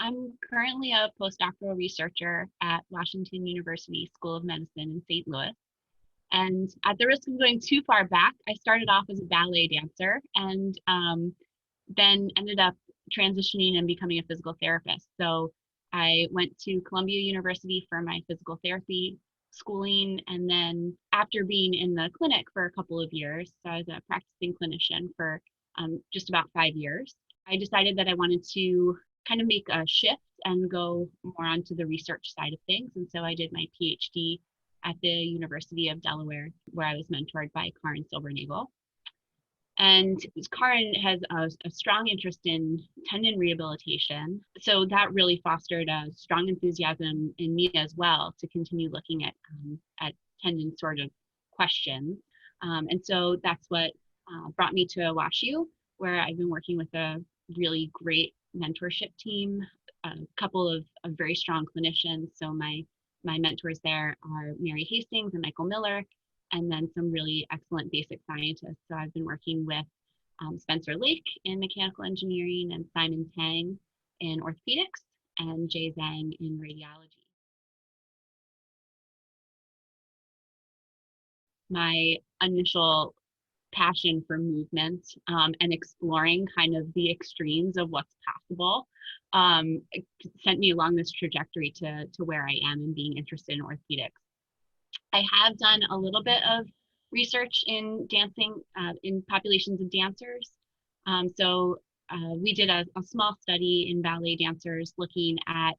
I'm currently a postdoctoral researcher at Washington University School of Medicine in St. Louis. And at the risk of going too far back, I started off as a ballet dancer and then ended up transitioning and becoming a physical therapist. So I went to Columbia University for my physical therapy schooling. And then after being in the clinic for a couple of years, so I was a practicing clinician for just about 5 years, I decided that I wanted to kind of make a shift and go more onto the research side of things. And so I did my PhD at the University of Delaware, where I was mentored by Karin Silbernagel. And Karin has a strong interest in tendon rehabilitation. So that really fostered a strong enthusiasm in me as well to continue looking at tendon sort of questions. And so that's what brought me to WashU, where I've been working with a really great mentorship team, a couple of very strong clinicians. So my mentors there are Mary Hastings and Michael Miller, and then some really excellent basic scientists. So I've been working with Spencer Lake in mechanical engineering and Simon Tang in orthopedics and Jay Zhang in radiology. My initial passion for movement and exploring kind of the extremes of what's possible sent me along this trajectory to where I am and being interested in orthopedics. I have done a little bit of research in dancing, in populations of dancers. We did a small study in ballet dancers looking at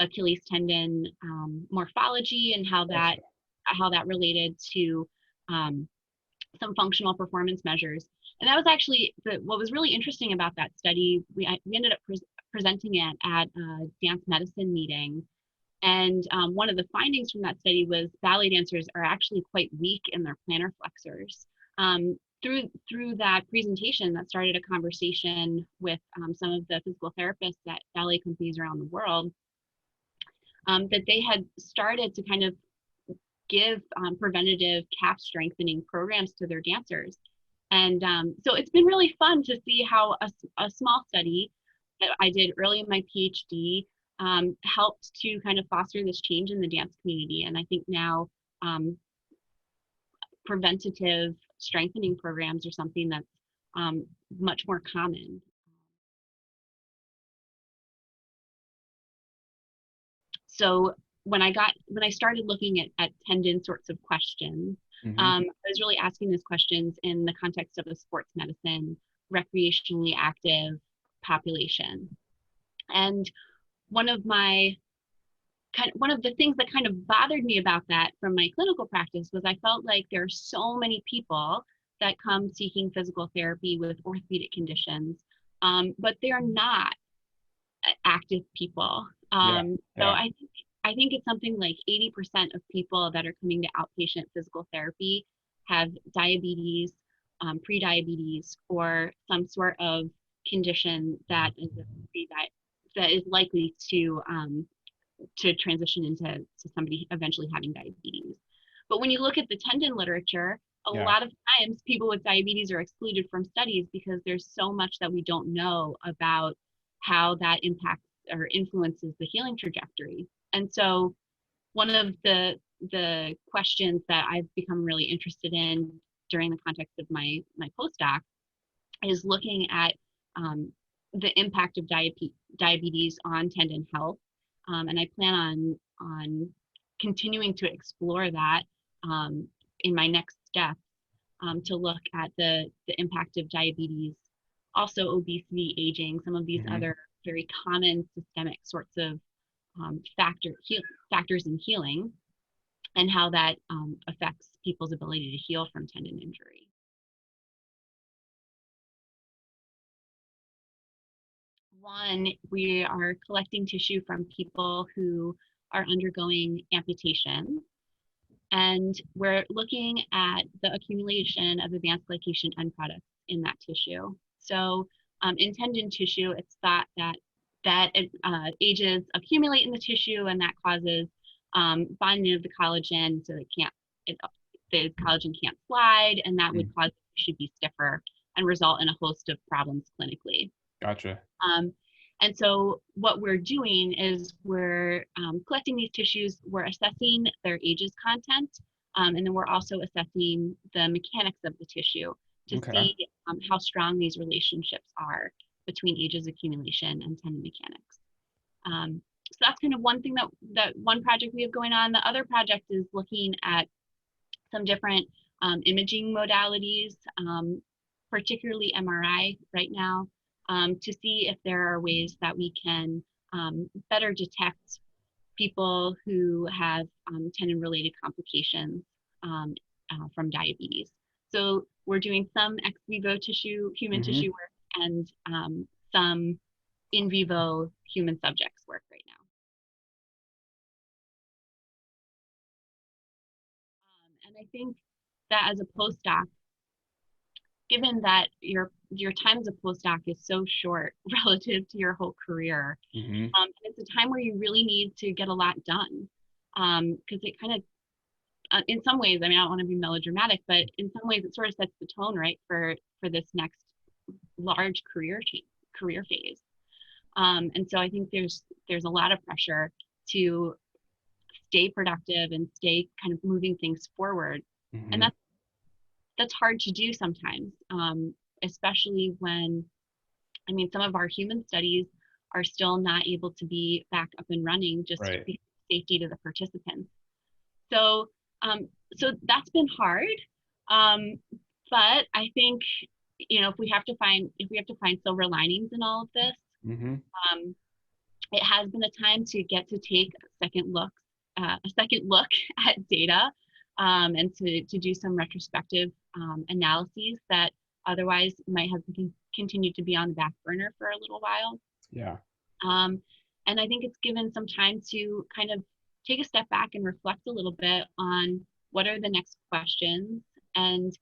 Achilles tendon morphology and how that related to some functional performance measures. And that was actually what was really interesting about that study. We ended up presenting it at a dance medicine meeting. And one of the findings from that study was ballet dancers are actually quite weak in their plantar flexors. Through that presentation, that started a conversation with some of the physical therapists at ballet companies around the world, that they had started to kind of give preventative calf strengthening programs to their dancers. And so it's been really fun to see how a small study that I did early in my PhD helped to kind of foster this change in the dance community. And I think now preventative strengthening programs are something that's much more common. So when I started looking at tendon sorts of questions, I was really asking these questions in the context of a sports medicine, recreationally active population. And one of the things that kind of bothered me about that from my clinical practice was I felt like there are so many people that come seeking physical therapy with orthopedic conditions, but they're not active people. So I think it's something like 80% of people that are coming to outpatient physical therapy have diabetes, pre-diabetes, or some sort of condition that is likely to transition into somebody eventually having diabetes. But when you look at the tendon literature, a lot of times people with diabetes are excluded from studies because there's so much that we don't know about how that impacts or influences the healing trajectory. And so one of the questions that I've become really interested in during the context of my postdoc is looking at the impact of diabetes on tendon health. And I plan on continuing to explore that in my next step, to look at the impact of diabetes, also obesity, aging, some of these other very common systemic sorts of factors in healing, and how that affects people's ability to heal from tendon injury. One, we are collecting tissue from people who are undergoing amputation, and we're looking at the accumulation of advanced glycation end products in that tissue. So in tendon tissue, it's thought that ages accumulate in the tissue, and that causes bonding of the collagen, so the collagen can't slide, and that would cause the tissue to be stiffer and result in a host of problems clinically. Gotcha. And so what we're doing is we're collecting these tissues, we're assessing their ages content, and then we're also assessing the mechanics of the tissue to Okay. see how strong these relationships are between ages accumulation and tendon mechanics. So that's kind of one thing that one project we have going on. The other project is looking at some different imaging modalities, particularly MRI right now, to see if there are ways that we can better detect people who have tendon-related complications from diabetes. So we're doing some ex vivo human Mm-hmm. tissue work, and some in vivo human subjects work right now. And I think that as a postdoc, given that your time as a postdoc is so short relative to your whole career, Mm-hmm. it's a time where you really need to get a lot done, because it kind of in some ways, I mean, I don't want to be melodramatic, but in some ways it sort of sets the tone, right, for this next large career phase. And so I think there's a lot of pressure to stay productive and stay kind of moving things forward. And Mm-hmm. that's hard to do sometimes, especially when, I mean, some of our human studies are still not able to be back up and running just Right. because of safety to the participants. So, um, so that's been hard. Um, but I think, if we have to find silver linings in all of this, Mm-hmm. um, it has been a time to get to take a second look at data, and to do some retrospective analyses that otherwise might have continued to be on the back burner for a little while. Yeah. Um, and I think it's given some time to kind of take a step back and reflect a little bit on what are the next questions, and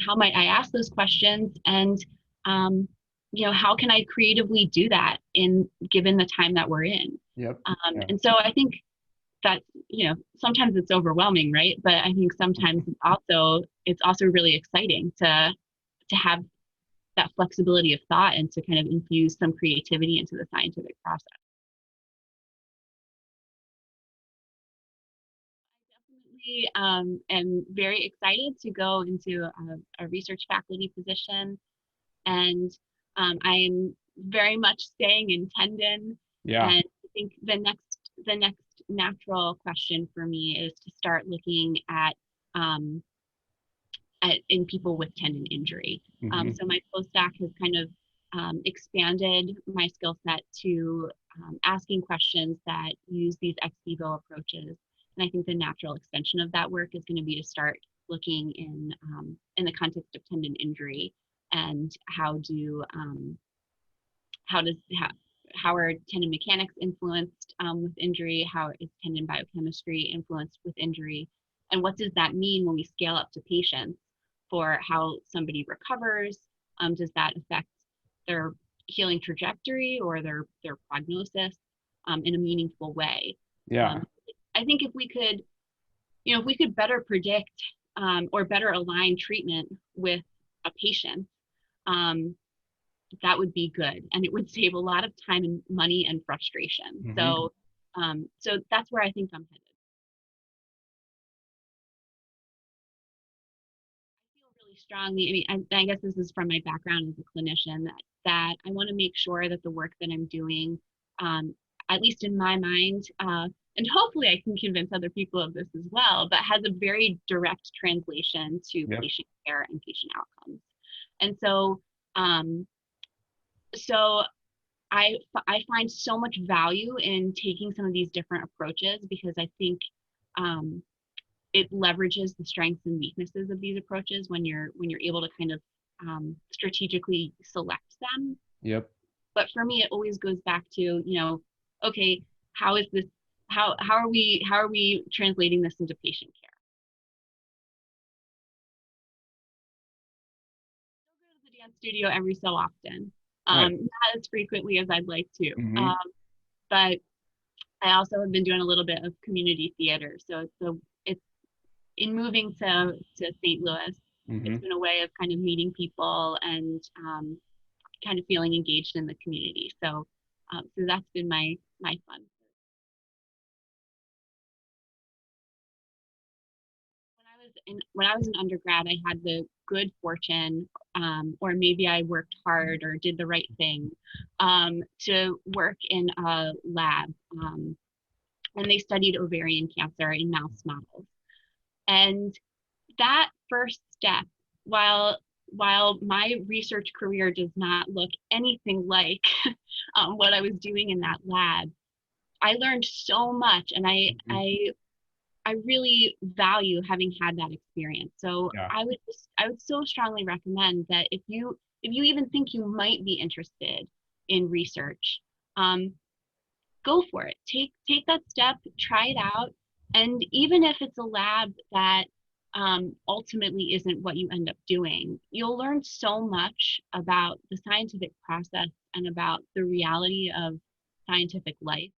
how might I ask those questions, and um, how can I creatively do that in given the time that we're in. Yep. Yeah. And so I think that sometimes it's overwhelming, right? But I think sometimes it's also really exciting to have that flexibility of thought and to kind of infuse some creativity into the scientific process. Definitely am very excited to go into a research faculty position, and I am very much staying in tendon. Yeah. And I think the next natural question for me is to start looking um, in people with tendon injury. Mm-hmm. So my postdoc has kind of expanded my skill set to asking questions that use these ex vivo approaches. And I think the natural extension of that work is going to be to start looking in the context of tendon injury, and how are tendon mechanics influenced with injury? How is tendon biochemistry influenced with injury? And what does that mean when we scale up to patients for how somebody recovers? Does that affect their healing trajectory or their prognosis in a meaningful way? Yeah. Um, I think if we could better predict or better align treatment with a patient, um, that would be good, and it would save a lot of time and money and frustration. Mm-hmm. So that's where I think I'm headed. I feel really strongly. I mean, I guess this is from my background as a clinician, that I want to make sure that the work that I'm doing, um, at least in my mind, and hopefully I can convince other people of this as well, but has a very direct translation to Yep. patient care and patient outcomes. And um, so I find so much value in taking some of these different approaches, because I think um, it leverages the strengths and weaknesses of these approaches when you're able to kind of strategically select them. Yep. But for me, it always goes back to, okay, how is this? How are we translating this into patient care? I still go to the dance studio every so often, Nice. not as frequently as I'd like to, Mm-hmm. but I also have been doing a little bit of community theater. So it's in moving to St. Louis, it's Mm-hmm. been a way of kind of meeting people and kind of feeling engaged in the community. So So that's been my fun. When I was an undergrad, I had the good fortune, or maybe I worked hard or did the right thing, to work in a lab, and they studied ovarian cancer in mouse models. And that first step, while my research career does not look anything like what I was doing in that lab, I learned so much, and I really value having had that experience. So Yeah. I would so strongly recommend that if you even think you might be interested in research, um, go for it. Take that step, try it out, and even if it's a lab that ultimately isn't what you end up doing, you'll learn so much about the scientific process and about the reality of scientific life